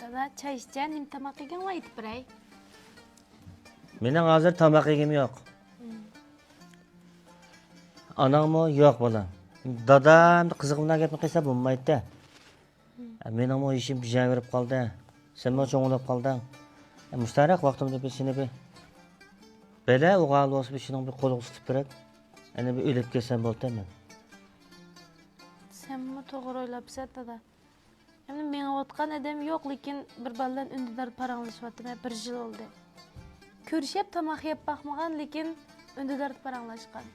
Dada çay içeceksin, nim tamak yegen var itip biray. Mening hozir tomoq yegim yo'q. Anangmi yo'q bolam. Dadam qiziq bilan gapni qilsa bo'lmaydi-da. Mening ishim pijaverib qoldi. Sen mo cho'ng'ilib qolding. Mushtarak vaqtimda biz seni bir bela o'g'al o'sib ishning bir qo'liq tutib berib, ana bir o'lib kelsam bo'ldi-mi? Sen mi to'g'ri o'ylabsan dada? Endi menga o'tgan adam yo'q, lekin bir baldan undidar paranglashibdi. Bir yil oldu. Ko'rishib tamoq yeb baxmagan, lekin undidar paranglashgan.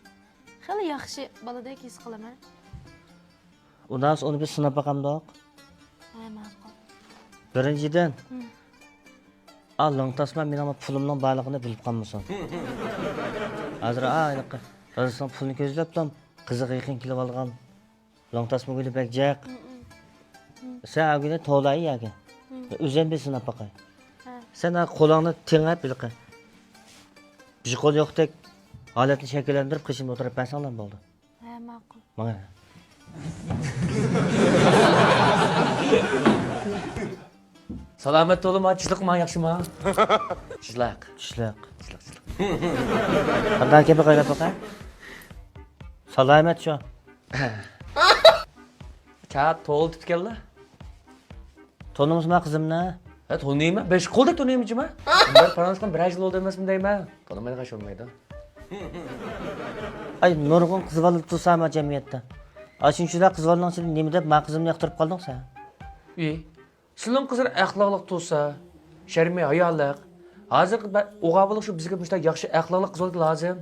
Xeli yaxshi boladek his qilaman. Undan so'ng uni bir sinab boqamdoq. Ha, ma'qul. Birinchidan Allah'ın tasma mening pulimning borligini bilib qolmasin. Hozir ayniqqa Raziston pulni ko'zlabdim, qiziq yaqin kelib olgan. Long tasma bo'lib bakjaq. Sen agini to'lay yaga. O'zim bir sinab boqay. Sen qo'lingni tengab bilqa. Bir qo'l yo'qdek holatni shakllantirib qishim o'tirib pasanlar bo'ldi. Ha, ma'qul. Mana. Salomat bo'lib, chiqliqmi, yaxshimi? Chiqliq. Chiqliq. Qanday kelib qaylab boqay? Salomat shu. Chat to'l tutganlar. Tonimizmi qizimni? Ha, to'naymi? 5 qo'lda to'naymichimi? Bunlar paranishgan 1 yil oldi emasmi deyman. To'namay qasholmaydi. Ay, nurg'un qizvalib tursam jamiyatda. Ashunchalar qizvalning ichida nima deb men qizimni yoqtirib qolding sen? Sizning qizlar axloqli tursa, sharmiy hayolliq. Hozir o'g'avliq shu bizga mushta yaxshi axloqli qiz bo'ldi lozim.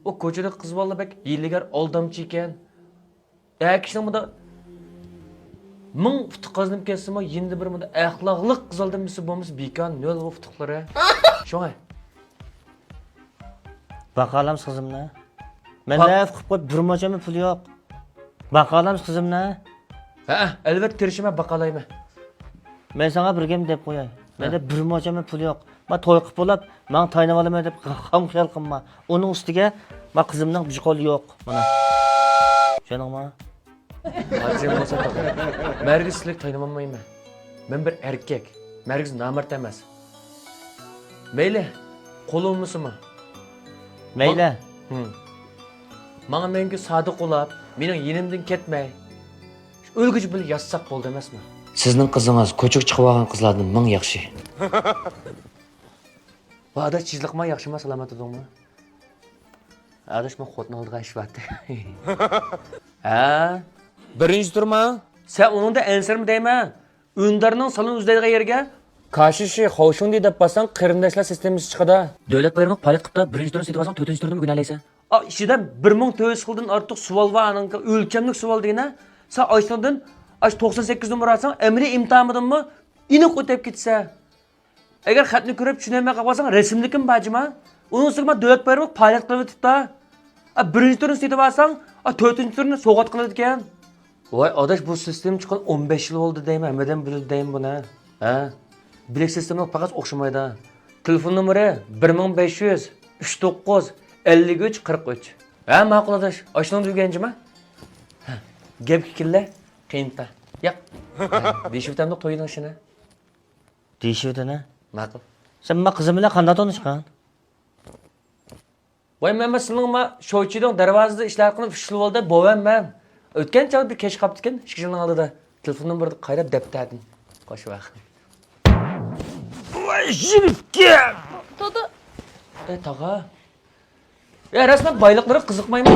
O ko'chada qiz bola bak yilligar oldamchi ekan. Kishining bunda ming futuq qiznim kelsimi, endi bir bunda axloqli qiz oldamisi bo'lmasa bekon nol bu futuqlari. Shunga. Baqalamiz qizimni. Menda qilib qo'yib durmochami pul yo'q. Baqalamiz qizimni. Ha, albatta tirishima baqalayman. Men sana bir gem deb qo'yay. Menda bir mochami pul yo'q. Men to'y qilib bo'lib, men taynab olaman deb ham xiyol qilma. Uning ustiga men qizimning bir qo'li yo'q. Mana. Tushundingmi? Hozir bo'lsa to'g'ri. Mergislik tayinlamayman. Men bir erkak. Mergiz namart emas. Mayli, qo'limmisimi? Mayli. Menga menga sodiq bo'lib, mening yenimdan ketmay. O'lgich bil yazsaq bo'ldi emasmi? Sizning qizingiz ko'chib chiqib olgan qizlardan ming yaxshi. Bu adash chizliqma yaxshimi, salomat edingmi? Adash men xotni oldiga ishlatdi. Ha? Birinchi turma. Sen uningda ensirmi deyman? Undarning salon o'zidagi yerga Kashishi xovshundi deb basan qarindoshlar sistemasi chiqadi. Davlat bayrog'i paylik qilib birinchi turni setib olsang, to'rtinchi turni gunalaysan. Ichidan 1400 xildan ortiq savol va aning o'lchamlik savol degina. Sen Ayshondan 98 numar alsang, amriy imtihondanmi aniq o'tib ketsa. Agar xatni ko'rib tushunmay qolsang, rasmlikim bajima. Uning ustiga davlat bayrog'i paylik qilib o'tibdi. Birinchi turni setib olsang, to'rtinchi turni sovg'at qiladi ekan. Voy, adash bu sistem chiqqan 15 yil bo'ldi deyman, hammadan bilib deyman buni. Ha? Bilek sistemi faqat o'xshamaydi. Telefon nomeri 1500 39 53 43. Ha, ma'qul adash. Oshnon deganjimi? Ha. Gap fikirlar qiynta. Yo'q. Deshivtamda qo'ying shuni. Deshivdana? Ma'qul. Sen men qizim bilan qanday tanishgan? Voy, men sizning showchining darvozasida ishlar qilib ishli bo'ldi, bo'vanman. O'tgan chog'da bir kech qolibdi ekan, 2 yilning oldida. Telefon nomerini qayrab debtadim. Qo'shib vaqt. Voy, yigitga. To'da. Tog'a. Rasman boyliqlari qiziqmaymi?